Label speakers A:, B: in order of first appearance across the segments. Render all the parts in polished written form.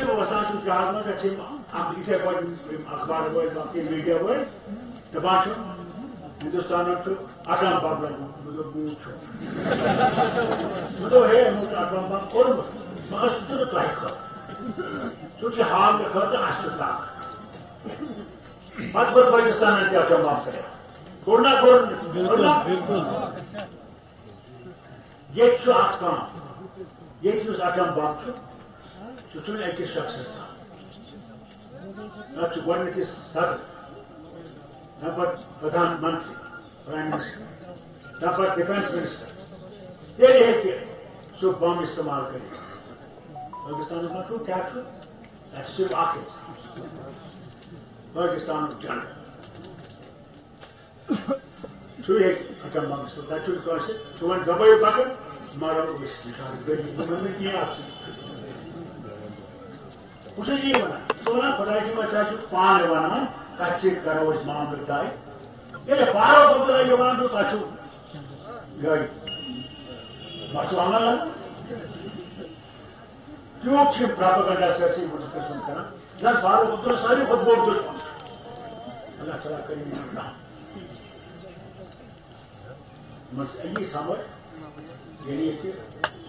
A: وہ وسان جہاز مز اتھے پہ اخبار ورلڈ میڈیا ورلڈ دپان ہندوستان اٹام بم لگوت بوٹ ہے اٹام بم کورمت مگر سہ تہ خٲطرٕ سہ ہاونہٕ خٲطرٕ اَسہِ چھُ طاقت پتہٕ کوٚر پٲکِستان تہِ اٹام بم کر کوٚر نا کوٚر ییٚتہِ چھُ اکھ کٲم ییٚتہِ یُس اٹام بم چھُ سہ چھُنہٕ أکِس شخصس تام تتھ چھُ گۄڈٕنیٚتھٕے صدر تمہِ پتہٕ پردھان منتری پرائم منسٹر تمہِ پتہٕ ڈیفینس منسٹر تیٚلہِ ہیٚکہِ سُہ بم استعمال کٔرِتھ پٲکِستانُک مطلب کیٛاہ چھُ تتہِ چھُ صرف اکھ اِنسان پٲکِستانُک جنرل سُے ہیٚکہِ اٹام بم استعمال تتہِ چھُنہٕ کٲنٛسہِ سُہ وۄنۍ دبٲیِو پکان مارو أسۍ غریٖب نہٕ کینٛہہ اَتھ سۭتۍ بہٕ چھُس یی وَنان سُہ وَنان خۄداے صٲب ہسا چھُ پانہٕ وَنان کَتہِ سۭتۍ کرو أسۍ معاملہٕ طے ییٚلہِ فاروق عبداللہ یہِ وَنان تۄہہِ چھُو یِہوٚے مسلہٕ عمل تیوٗت چھِ یِم پراپگنڈا سٲرسٕے مُلکَس منٛز کران زن فاروق عبداللہ ساروی کھۄتہٕ بوٚڑ دُشمن چھُ اللہ تعالیٰ کٔرِنۍ یِمن رحم یِمن یی سمجھ ییٚلہِ ییٚتہِ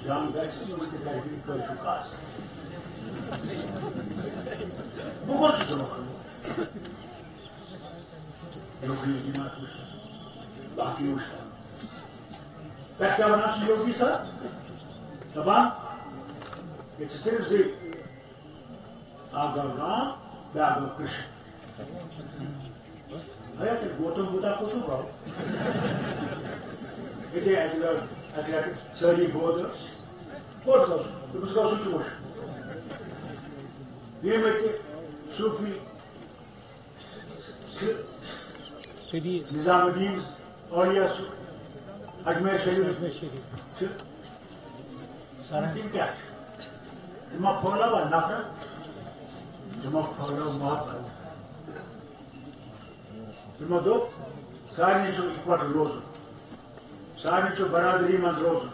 A: جنگ گژھِ یِمن تہِ کرِ کٲشُر کاس بہٕ کوٚت چھُس یوگی جماعت وٕچھان باقٕے وٕچھان تۄہہِ کیٛاہ وَنان چھُ یوگی صٲب دَپان ییٚتہِ چھِ صرف زٕ اکھ گوٚو رام بیٛاکھ گوٚو کرٛشن ہے تیٚلہِ گوتم بُدھا کُس گوٚو ییٚتہِ اَکہِ لَٹہِ سٲری بود ٲسۍ کوٚت گوٚو تٔمِس گوٚو سُہ چوٗش ییٚمۍ ییٚتہِ صوٗفی نظام الدین اولیاء اجمیر شریف تِم کیٛاہ چھِ تِمو پھٲلٲو نفرت تِمو پھٲلٲو محبت تِمو دوٚپ سارنٕے چھُ اِکوٹہٕ روزُن سارنٕے چھُ برادری منٛز روزُن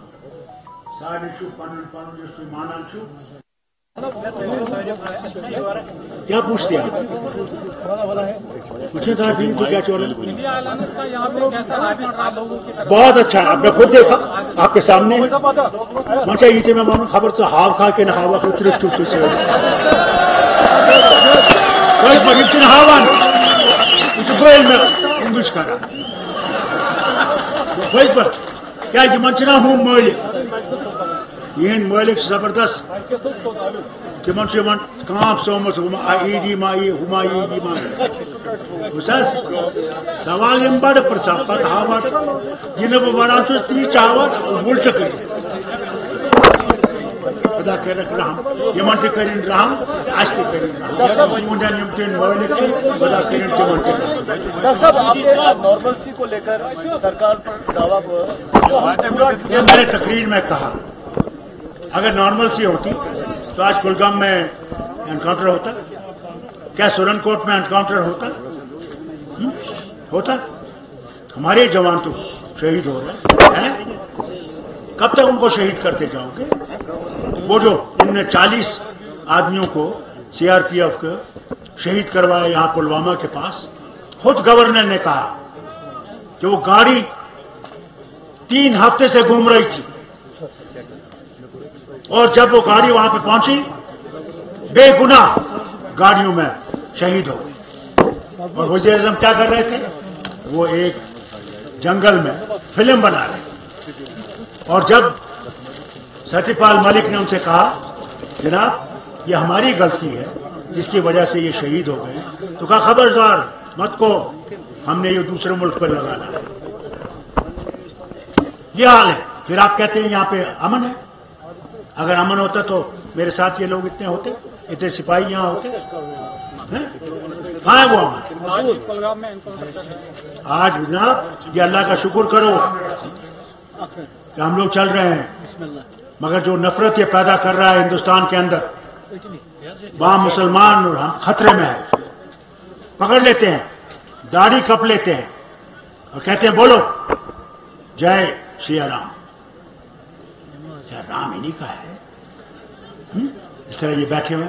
A: سارنٕے چھُ پنُن پنُن یُس تُہۍ مانان چھُو کیا پوچھتے ہیں پوچھیں تھا تو کیا چول بہت اچھا آپ نے خود دیکھا آپ کے سامنے منچا یہ میں مانوں خبر سے ہاو کھا کے نہ ہاوا کو اتنے چوٹے سے ہاوان گوئل میں انگلش کرا گوئل پر کیا جی منچنا ہوں مالک یہ مالک زبردست تمن کانپ سومت ای ڈی مائی ہما ای ڈی مائی سوال یم بڑ پرسان پتہ ہاوان یہ بہ ونان تی چاوان الٹہ کر خدا کرک رحم یمن تہ کرن رحم اس تہ کرن رحم یہندین یم تین مالک خدا کرن تمن تہ
B: ڈاکٹر صاحب آپ نے نارملسی کو لے کر سرکار پر دعویٰ
A: یہ میں نے تقریر میں کہا اگر نارملسی ہوتی تو آج کلگام میں انکاؤنٹر ہوتا کیا سورن کوٹ میں انکاؤنٹر ہوتا ہمارے جوان تو شہید ہو رہے ہیں کب تک ان کو شہید کرتے جاؤ گے وہ جو ان نے 40 آدمیوں کو سی آر پی ایف کو شہید کروایا یہاں پلوامہ کے پاس خود گورنر نے کہا کہ وہ گاڑی 3 ہفتے سے گھوم رہی تھی اور جب وہ گاڑی وہاں پہ پہنچی بے گناہ گاڑیوں میں شہید ہو گئی اور وزیر اعظم کیا کر رہے تھے وہ ایک جنگل میں فلم بنا رہے اور جب ستیہ پال ملک نے ان سے کہا جناب یہ ہماری غلطی ہے جس کی وجہ سے یہ شہید ہو گئے تو کہا خبردار مت کو ہم نے یہ دوسرے ملک پر لگانا ہے یہ حال ہے پھر آپ کہتے ہیں یہاں پہ امن ہے اگر امن ہوتا تو میرے ساتھ یہ لوگ اتنے ہوتے اتنے سپاہی یہاں ہوتے کہاں ہے وہ امن آج جناب یہ اللہ کا شکر کرو کہ ہم لوگ چل رہے ہیں مگر جو نفرت یہ پیدا کر رہا ہے ہندوستان کے اندر وہاں مسلمان اور ہم خطرے میں ہیں پکڑ لیتے ہیں داڑھی کپ لیتے ہیں اور کہتے ہیں بولو جے سیا رام کیا رام انہیں کا ہے اس طرح یہ بیٹھے ہوئے